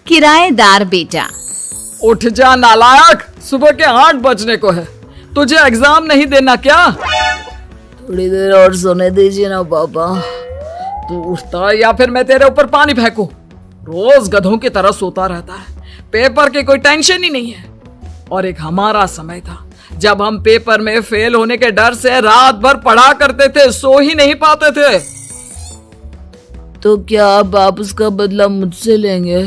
किराएदार बेटा। उठ जा नालायक, सुबह के 8 बजने को है। तुझे एग्जाम नहीं देना क्या? थोड़ी देर और सोने दीजिए ना पापा। तू उठता या फिर मैं तेरे ऊपर पानी फेंकूं? रोज गधों की तरह सोता रहता है, पेपर की कोई टेंशन ही नहीं है। और एक हमारा समय था जब हम पेपर में फेल होने के डर से रात भर पढ़ा करते थे, सो ही नहीं पाते थे। तो क्या अब आप उसका बदला मुझसे लेंगे?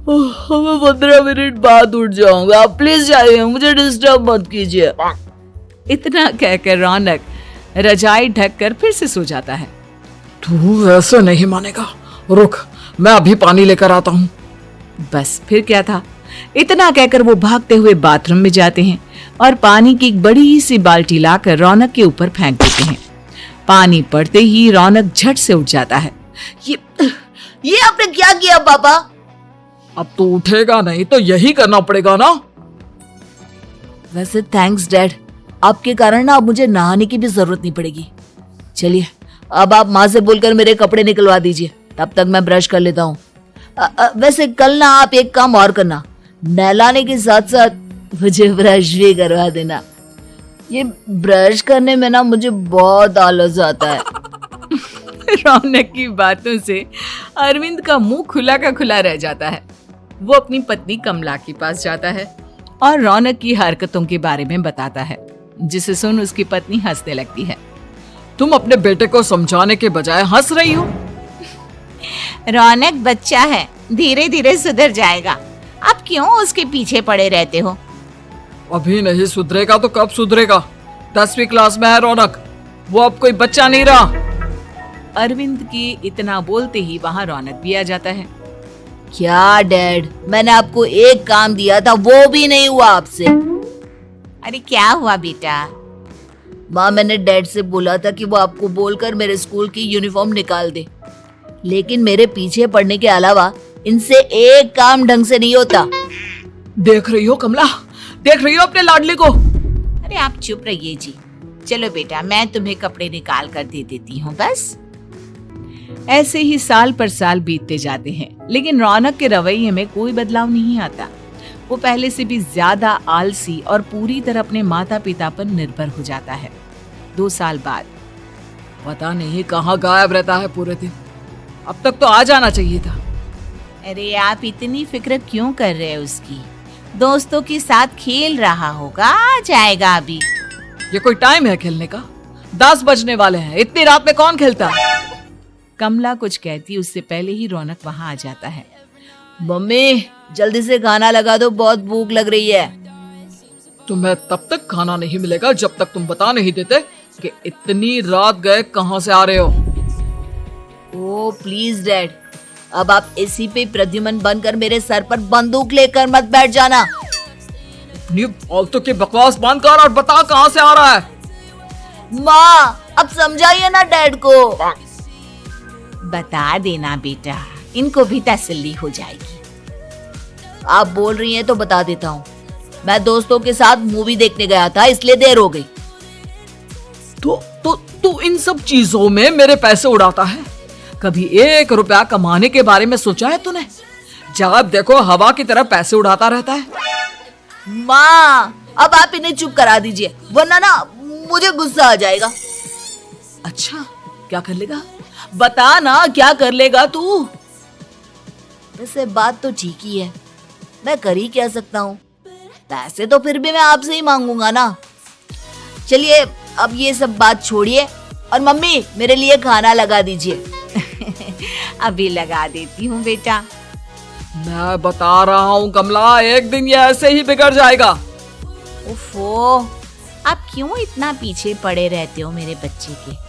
मैं 15 मिनट बाद उठ जाऊंगा, आप प्लीज जाइए, मुझे डिस्टर्ब मत कीजिए। इतना कहकर रौनक रजाई ढककर फिर से सो जाता है। तू ऐसे नहीं मानेगा, रुक मैं अभी पानी लेकर आता हूँ। बस फिर क्या था, इतना कहकर वो भागते हुए बाथरूम में जाते हैं और पानी की एक बड़ी सी बाल्टी लाकर रौनक के ऊपर फेंक देते हैं। पानी पड़ते ही रौनक झट से उठ जाता है। ये आपने क्या किया पापा? अब तू उठेगा नहीं तो यही करना पड़ेगा ना। वैसे थैंक्स डैड, आपके कारण ना अब मुझे नहाने की भी जरूरत नहीं पड़ेगी। चलिए अब आप माँ से बोलकर मेरे कपड़े निकलवा दीजिए, तब तक मैं ब्रश कर लेता हूँ। वैसे कल ना आप एक काम और करना, नहलाने के साथ साथ मुझे ब्रश भी करवा देना। ये ब्रश करने में ना मुझे बहुत आलस आता है। रौनक की बातों से अरविंद का मुंह खुला का खुला रह जाता है। वो अपनी पत्नी कमला के पास जाता है और रौनक की हरकतों के बारे में बताता है, जिसे सुन उसकी पत्नी हंसने लगती है। तुम अपने बेटे को समझाने के बजाय हंस रही हो। रौनक बच्चा है, धीरे धीरे सुधर जाएगा, आप क्यों उसके पीछे पड़े रहते हो? अभी नहीं सुधरेगा तो कब सुधरेगा? 10वीं क्लास में है रौनक, वो अब कोई बच्चा नहीं रहा। अरविंद की इतना बोलते ही वहाँ रौनक भी आ जाता है। क्या डैड, मैंने आपको एक काम दिया था, वो भी नहीं हुआ आपसे। अरे क्या हुआ बेटा? माँ, मैंने डैड से बोला था कि वो आपको बोलकर मेरे स्कूल की यूनिफॉर्म निकाल दे, लेकिन मेरे पीछे पड़ने के अलावा इनसे एक काम ढंग से नहीं होता। देख रही हो कमला, देख रही हो अपने लाडले को? अरे आप चुप रहिए जी। चलो बेटा, मैं तुम्हें कपड़े निकाल कर दे देती हूँ। बस ऐसे ही साल पर साल बीतते जाते हैं, लेकिन रौनक के रवैये में कोई बदलाव नहीं आता। वो पहले से भी ज्यादा आलसी और पूरी तरह अपने माता पिता पर निर्भर हो जाता है। 2 साल बाद पता नहीं कहाँ गायब रहता है पूरे दिन, अब तक तो आ जाना चाहिए था। अरे आप इतनी फिक्र क्यों कर रहे हैं उसकी? दोस्तों के साथ खेल रहा होगा, आ जाएगा अभी। ये कोई टाइम है खेलने का? 10 बजने वाले हैं, इतनी रात में कौन खेलता है? कमला कुछ कहती उससे पहले ही रौनक वहाँ आ जाता है। मम्मी जल्दी से खाना लगा दो, बहुत भूख लग रही है। तुम्हें तब तक खाना नहीं मिलेगा जब तक तुम बता नहीं देते कि इतनी रात गए कहाँ से आ रहे हो। ओ प्लीज डैड, अब आप एसी पे प्रद्युमन बनकर मेरे सर पर बंदूक लेकर मत बैठ जाना। अपनी फालतू की बकवास बंद कर और बता कहाँ से आ रहा है। माँ अब समझाइए ना डैड को। बता देना बेटा, इनको भी तसल्ली हो जाएगी। आप बोल रही हैं तो बता देता हूँ, मैं दोस्तों के साथ मूवी देखने गया था, इसलिए देर हो गई। तो इन सब चीजों में मेरे पैसे उड़ाता है। कभी 1 रुपया कमाने के बारे में सोचा है तूने? जब देखो हवा की तरह पैसे उड़ाता रहता है। माँ अब आप इन्हें चुप करा दीजिए, वरना ना मुझे गुस्सा आ जाएगा। अच्छा क्या कर लेगा? बता ना क्या कर लेगा तू? वैसे बात तो ठीक ही है, मैं कर ही क्या सकता हूँ। पैसे तो फिर भी मैं आपसे ही मांगूंगा ना। चलिए अब ये सब बात छोड़िए और मम्मी मेरे लिए खाना लगा दीजिए। अभी लगा देती हूँ बेटा। मैं बता रहा हूँ कमला, एक दिन ये ऐसे ही बिगड़ जाएगा। ओफो, आप क्यों इतना पीछे पड़े रहते हो मेरे बच्चे के?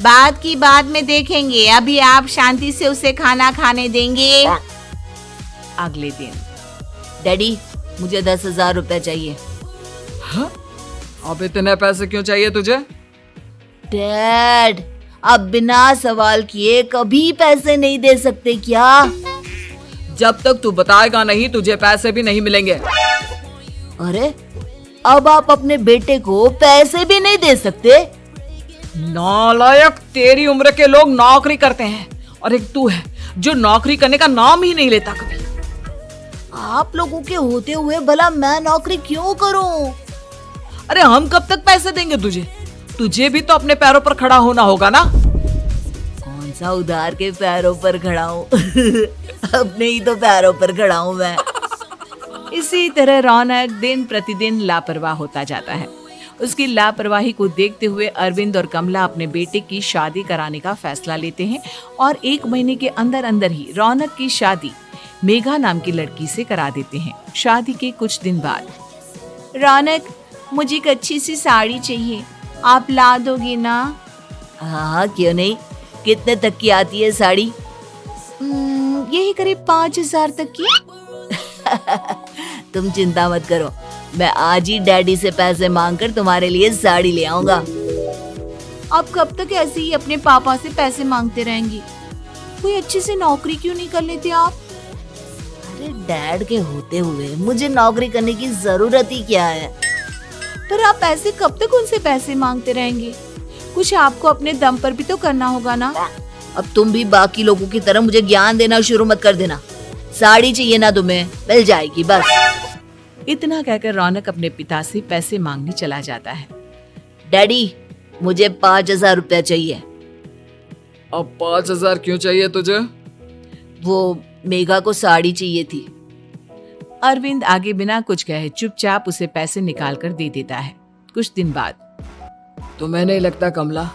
बात की बात में देखेंगे, अभी आप शांति से उसे खाना खाने देंगे। अगले दिन डैडी मुझे 10,000 रुपए चाहिए। हाँ? अब इतने पैसे क्यों चाहिए तुझे? डैड आप बिना सवाल किए कभी पैसे नहीं दे सकते क्या? जब तक तू बताएगा नहीं तुझे पैसे भी नहीं मिलेंगे। अरे अब आप अपने बेटे को पैसे भी नहीं दे सकते? नालायक, तेरी उम्र के लोग नौकरी करते हैं और एक तू है जो नौकरी करने का नाम ही नहीं लेता कभी। आप लोगों के होते हुए भला मैं नौकरी क्यों करूं? अरे हम कब तक पैसे देंगे तुझे? तुझे भी तो अपने पैरों पर खड़ा होना होगा ना। कौन सा उधार के पैरों पर खड़ा हूँ? अपने ही तो पैरों पर खड़ा हूँ मैं। इसी तरह रौनक दिन प्रतिदिन लापरवाह होता जाता है। उसकी लापरवाही को देखते हुए अरविंद और कमला अपने बेटे की शादी कराने का फैसला लेते हैं और 1 महीने के अंदर अंदर ही रौनक की शादी मेघा नाम की लड़की से करा देते हैं। शादी के कुछ दिन बाद, रौनक, मुझे एक अच्छी सी साड़ी चाहिए, आप ला दोगे ना? हाँ, क्यों नहीं। कितने तक की आती है साड़ी? यही करीब 5,000 तक की। तुम चिंता मत करो, मैं आज ही डैडी से पैसे मांगकर तुम्हारे लिए साड़ी ले आऊंगा। आप कब तक ऐसे ही अपने पापा से पैसे मांगते रहेंगे? कोई अच्छी सी नौकरी क्यों नहीं कर लेते आप? अरे डैड के होते हुए मुझे नौकरी करने की जरूरत ही क्या है? पर आप ऐसे कब तक उनसे पैसे मांगते रहेंगे? कुछ आपको अपने दम पर भी तो करना होगा ना। अब तुम भी बाकी लोगों की तरह मुझे ज्ञान देना शुरू मत कर देना। साड़ी चाहिए ना तुम्हें, मिल जाएगी बस। इतना कहकर रौनक अपने पिता से पैसे मांगने चला जाता है। डैडी, मुझे 5,000 रुपया चाहिए। अब 5,000 क्यों चाहिए तुझे? वो मेघा को साड़ी चाहिए थी। अरविंद आगे बिना कुछ कहे चुपचाप उसे पैसे निकाल कर दे देता है। कुछ दिन बाद, तुम्हें नहीं लगता कमला,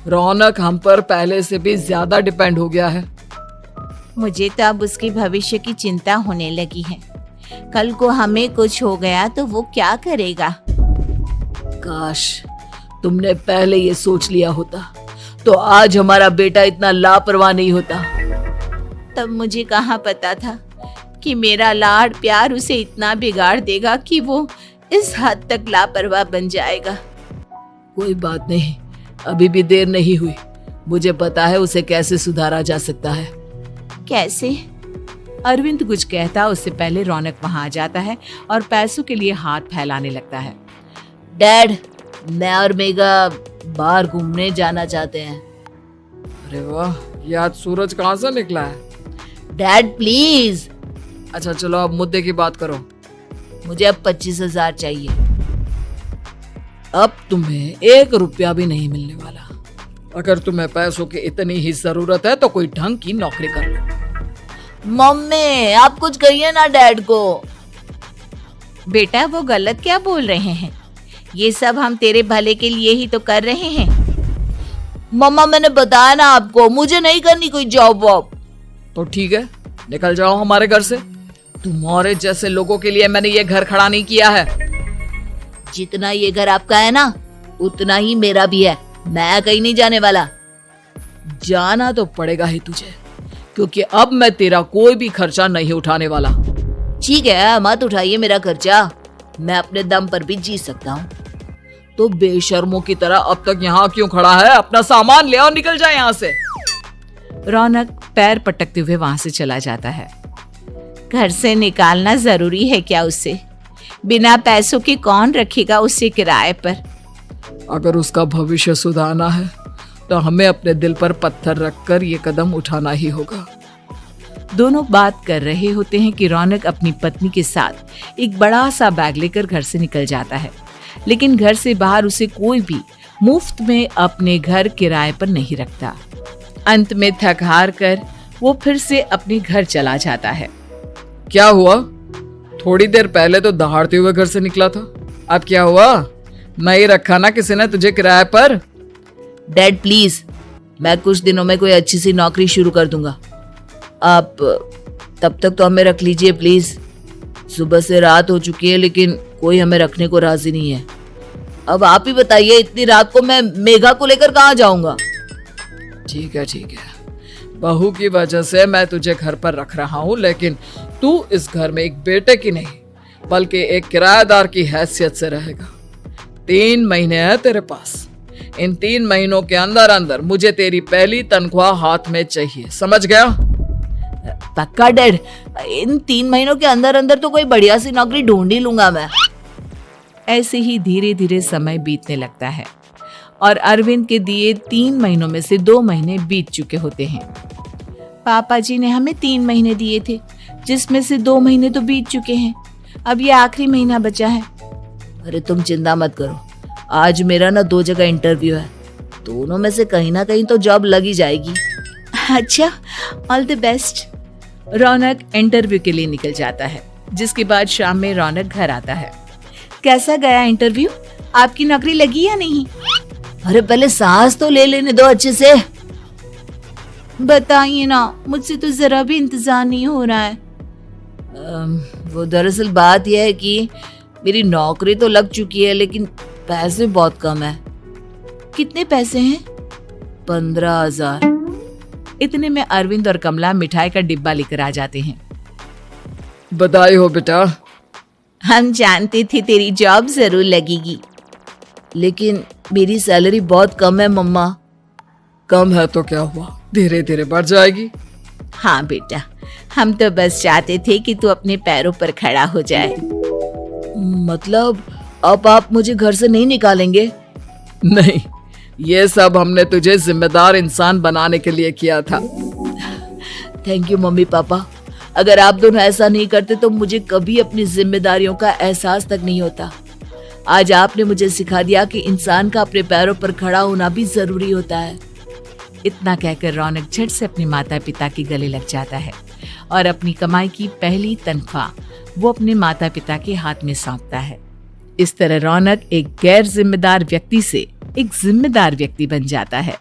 रौनक हम पर पहले से भी ज्यादा डिपेंड हो गया है? मुझे तो अब उसके भविष्य की चिंता होने लगी है। कल को हमें कुछ हो गया तो वो क्या करेगा? काश तुमने पहले ये सोच लिया होता तो आज हमारा बेटा इतना लापरवाह नहीं होता। तब मुझे कहाँ पता था कि मेरा लाड प्यार उसे इतना बिगाड़ देगा कि वो इस हद तक लापरवाह बन जाएगा। कोई बात नहीं, अभी भी देर नहीं हुई। मुझे पता है उसे कैसे सुधारा जा सकता है। कैसे? अरविंद कुछ कहता उससे पहले रौनक वहां आ जाता है और पैसों के लिए हाथ फैलाने लगता है। डैड, मैं और मेघा बाहर घूमने जाना चाहते हैं। अरे वाह, ये आज सूरज कहाँ से निकला है? Dad please. अच्छा चलो अब मुद्दे की बात करो। मुझे अब 25,000 चाहिए। अब तुम्हें 1 रुपया भी नहीं मिलने वाला। अगर तुम्हें पैसों की इतनी ही जरूरत है तो कोई ढंग की नौकरी कर लो। मम्मी, आप कुछ कहिए ना डैड को। बेटा, वो गलत क्या बोल रहे हैं? ये सब हम तेरे भले के लिए ही तो कर रहे हैं। मम्मा, मैंने बताया ना आपको, मुझे नहीं करनी कोई जॉब वॉब। तो ठीक है, निकल जाओ हमारे घर से। तुम्हारे जैसे लोगों के लिए मैंने ये घर खड़ा नहीं किया है। जितना ये घर आपका है ना, उतना ही मेरा भी है। मैं कहीं नहीं जाने वाला। जाना तो पड़ेगा ही तुझे, क्योंकि अब मैं तेरा कोई भी खर्चा नहीं उठाने वाला। ठीक है, मत उठाइए मेरा खर्चा, मैं अपने दम पर भी जी सकता हूँ। तो बेशर्मों की तरह अब तक यहाँ क्यों खड़ा है? अपना सामान ले और निकल जाए यहाँ से। रौनक पैर पटकते हुए वहां से चला जाता है। घर से निकालना जरूरी है क्या उसे? बिना पैसों के कौन रखेगा उसे किराए पर? अगर उसका भविष्य सुधारना है तो हमें अपने दिल पर पत्थर रखकर ये कदम उठाना ही होगा। दोनों बात कर रहे होते हैं कि रौनक अपनी पत्नी के साथ एक बड़ा सा बैग लेकर घर से निकल जाता है, लेकिन घर से बाहर उसे कोई भी मुफ्त में अपने घर किराए पर नहीं रखता। अंत में थक हार कर वो फिर से अपने घर चला जाता है। क्या हुआ? थोड़ी देर पहले तो दहाड़ते हुए घर से निकला था, अब क्या हुआ? नहीं रखा ना किसी ने तुझे किराए पर? डैड प्लीज, मैं कुछ दिनों में कोई अच्छी सी नौकरी शुरू कर दूंगा। आप तब तक तो हमें रख लीजिए प्लीज। सुबह से रात हो चुकी है लेकिन कोई हमें रखने को राजी नहीं है। अब आप ही बताइए, इतनी रात को मैं मेघा को लेकर कहाँ जाऊंगा? ठीक है, बहू की वजह से मैं तुझे घर पर रख रहा हूँ, लेकिन तू इस घर में एक बेटे की नहीं बल्कि एक किराएदार की हैसियत से रहेगा। 3 महीने है तेरे पास। इन 3 महीनों के अंदर अंदर मुझे तेरी पहली तनख्वाह हाथ में चाहिए, समझ गया? पक्का डैड, इन 3 महीनों के अंदर अंदर तो कोई बढ़िया सी नौकरी ढूंढ ही लूंगा मैं। ऐसे ही धीरे धीरे समय बीतने लगता है और अरविंद के दिए 3 महीनों में से 2 महीने बीत चुके होते हैं। पापा जी ने हमें 3 महीने दिए थे, जिसमें से 2 महीने तो बीत चुके हैं। अब ये आखिरी महीना बचा है। अरे तुम चिंता मत करो, आज मेरा ना 2 जगह इंटरव्यू है, दोनों में से कहीं ना कहीं तो जॉब लगी जाएगी। अच्छा, all the best. Raunak interview के लिए निकल जाता है, जिसके बाद शाम में रौनक घर आता है। कैसा गया इंटरव्यू? आपकी नौकरी लगी या नहीं? अरे पहले सांस तो ले लेने दो अच्छे से। बताइए ना, मुझसे तो जरा भी इंतजार नहीं हो रहा है। वो दरअसल बात यह है कि मेरी नौकरी तो लग चुकी है, लेकिन पैसे बहुत कम है। कितने पैसे हैं? 15,000। इतने में अरविंद और कमला मिठाई का डिब्बा लेकर आ जाते हैं। बधाई हो बेटा। हम जानते थे तेरी जॉब जरूर लगेगी। लेकिन मेरी सैलरी बहुत कम है मम्मा। कम है तो क्या हुआ, धीरे धीरे बढ़ जाएगी। हाँ बेटा, हम तो बस चाहते थे कि तू अपने पैरों पर खड़ा हो जाए। मतलब अब आप मुझे घर से नहीं निकालेंगे? नहीं, ये सब हमने तुझे जिम्मेदार इंसान बनाने के लिए किया था। Thank you mummy papa. अगर आप दोनों ऐसा नहीं करते तो मुझे कभी अपनी जिम्मेदारियों का एहसास तक नहीं होता। आज आपने मुझे सिखा दिया कि इंसान का अपने पैरों पर खड़ा होना भी जरूरी होता है। इतना कहकर रौनक झट से अपने माता पिता के गले लग जाता है और अपनी कमाई की पहली तनख्वाह वो अपने माता पिता के हाथ में सौंपता है। इस तरह रौनक एक गैर जिम्मेदार व्यक्ति से एक जिम्मेदार व्यक्ति बन जाता है।